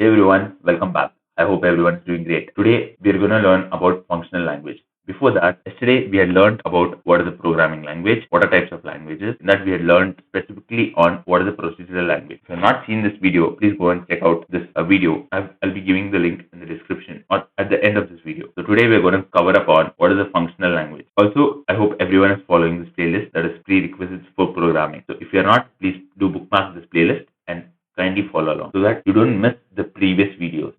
Hey everyone, welcome back. I hope everyone's doing great. Today we are going to learn about functional language. Before that, yesterday we had learned about what is a programming language, what are types of languages, and that we had learned specifically on what is a procedural language. If you have not seen this video, please go and check out this video. I'll be giving the link in the description or at the end of this video. So today we are going to cover up on what is a functional language. Also, I hope everyone is following this playlist that is prerequisites for programming. So if you are not, please do bookmark this playlist and kindly follow along so that you don't miss the previous videos.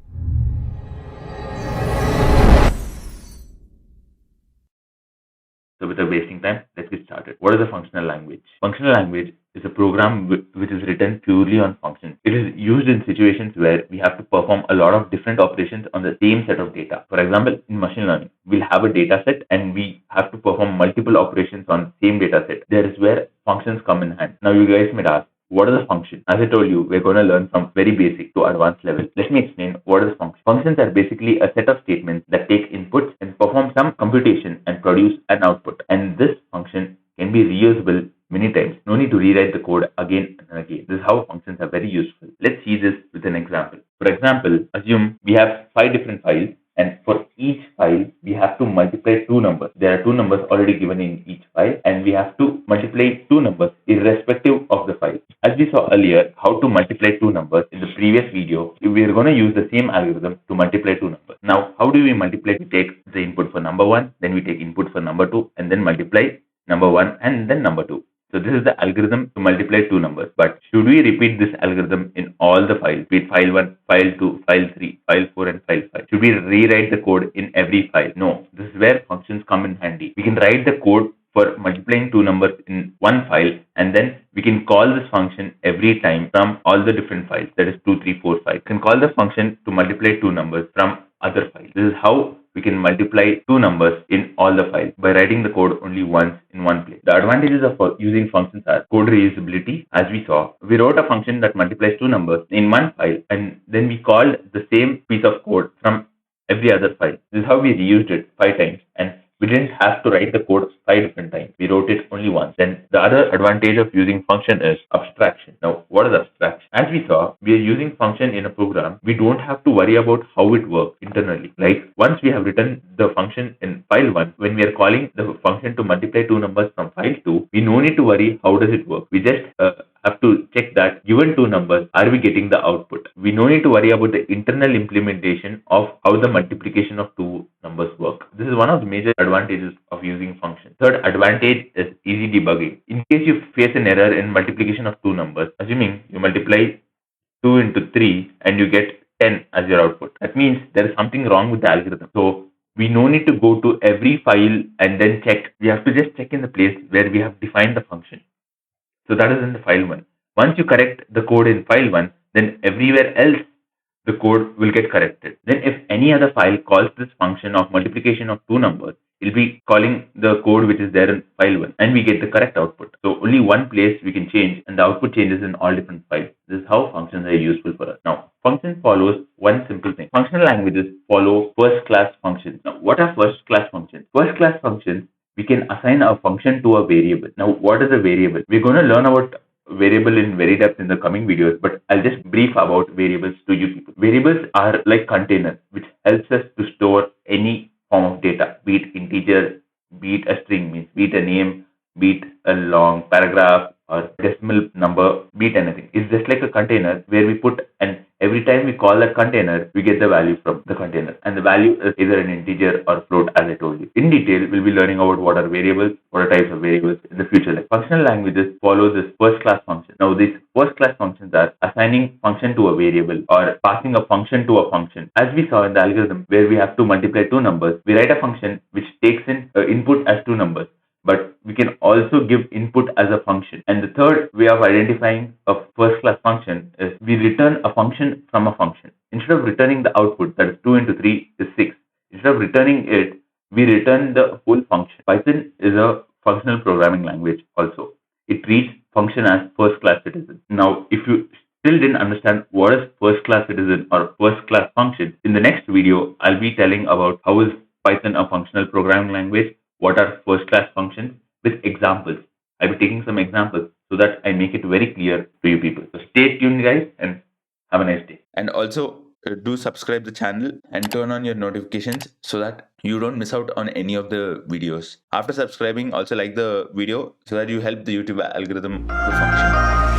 So without wasting time, let's get started. What is a functional language? Functional language is a program which is written purely on functions. It is used in situations where we have to perform a lot of different operations on the same set of data. For example, in machine learning, we'll have a data set and we have to perform multiple operations on the same data set. There is where functions come in hand. Now you guys might ask, what is a function? As I told you, we're going to learn from very basic to advanced level. Let me explain what is a function. Functions are basically a set of statements that take inputs and perform some computation and produce an output. And this function can be reusable many times. No need to rewrite the code again and again. This is how functions are very useful. Let's see this with an example. For example, assume we have 5 different files, and for each file we have to multiply 2 numbers. There are 2 numbers already given in each file, and we have to multiply 2 numbers irrespective of the file. As we saw earlier how to multiply 2 numbers in the previous video, we are going to use the same algorithm to multiply 2 numbers. Now how do we multiply? We take the input for number 1, then we take input for number 2, and then multiply number 1 and then number 2. So this is the algorithm to multiply 2 numbers. But should we repeat this algorithm in all the files, be it file 1, file 2, file 3, file 4 and file 5? Should we rewrite the code in every file? No. This is where functions come in handy. We can write the code for multiplying 2 numbers in one file, and then we can call this function every time from all the different files, that is 2, 3, 4, 5. We can call the function to multiply 2 numbers from other files. This is how we can multiply 2 numbers in all the files by writing the code only once in one place. The advantages of using functions are code reusability. As we saw, we wrote a function that multiplies 2 numbers in one file, and then we called the same piece of code from every other file. This is how we reused it 5 times, and we didn't have to write the code 5 different times. We wrote it only once. Then the other advantage of using function is abstraction. Now, what is abstraction? As we saw, we are using function in a program. We don't have to worry about how it works internally. Like once we have written the function in file 1, when we are calling the function to multiply 2 numbers from file 2, we no need to worry how does it work. We just have to check that given 2 numbers, are we getting the output? We no need to worry about the internal implementation of how the multiplication of 2 numbers work. This is one of the major advantages of using functions. Third advantage is easy debugging. In case you face an error in multiplication of 2 numbers, assuming you multiply 2 into 3 and you get 10 as your output, that means there is something wrong with the algorithm. So we no need to go to every file and then check. We have to just check in the place where we have defined the function. So that is in the file 1. Once you correct the code in file 1, then everywhere else the code will get corrected. Then if any other file calls this function of multiplication of 2 numbers, it will be calling the code which is there in file 1, and we get the correct output. So only one place we can change, and the output changes in all different files. This is how functions are useful for us. Now, function follows one simple thing. Functional languages follow first class functions. Now, what are first class functions? First class functions, we can assign a function to a variable. Now, what is a variable? We're going to learn about variable in very depth in the coming videos, but I'll just brief about variables to you people. Variables are like containers, which helps us to store any form of data, be it integer, be it a string, means be it a name, be it a long paragraph or decimal number, be it anything. It's just like a container where we put, and every time we call that container, we get the value from the container, and the value is either an integer or float, as I told you. In detail, we'll be learning about what are variables, what are types of variables in the future. Like functional languages follow this first class function. Now, these first class functions are assigning function to a variable or passing a function to a function. As we saw in the algorithm where we have to multiply 2 numbers, we write a function which takes in input as 2 numbers. But we can also give input as a function. And the third way of identifying a first class function is we return a function from a function. Instead of returning the output, that is 2 into 3 is 6. Instead of returning it, we return the whole function. Python is a functional programming language also. It treats function as first class citizen. Now, if you still didn't understand what is first class citizen or first class function, in the next video, I'll be telling about how is Python a functional programming language, what are first class functions with examples. I'll be taking some examples so that I make it very clear to you people. So stay tuned guys and have a nice day. And also, do subscribe the channel and turn on your notifications so that you don't miss out on any of the videos. After subscribing, also like the video so that you help the YouTube algorithm to function.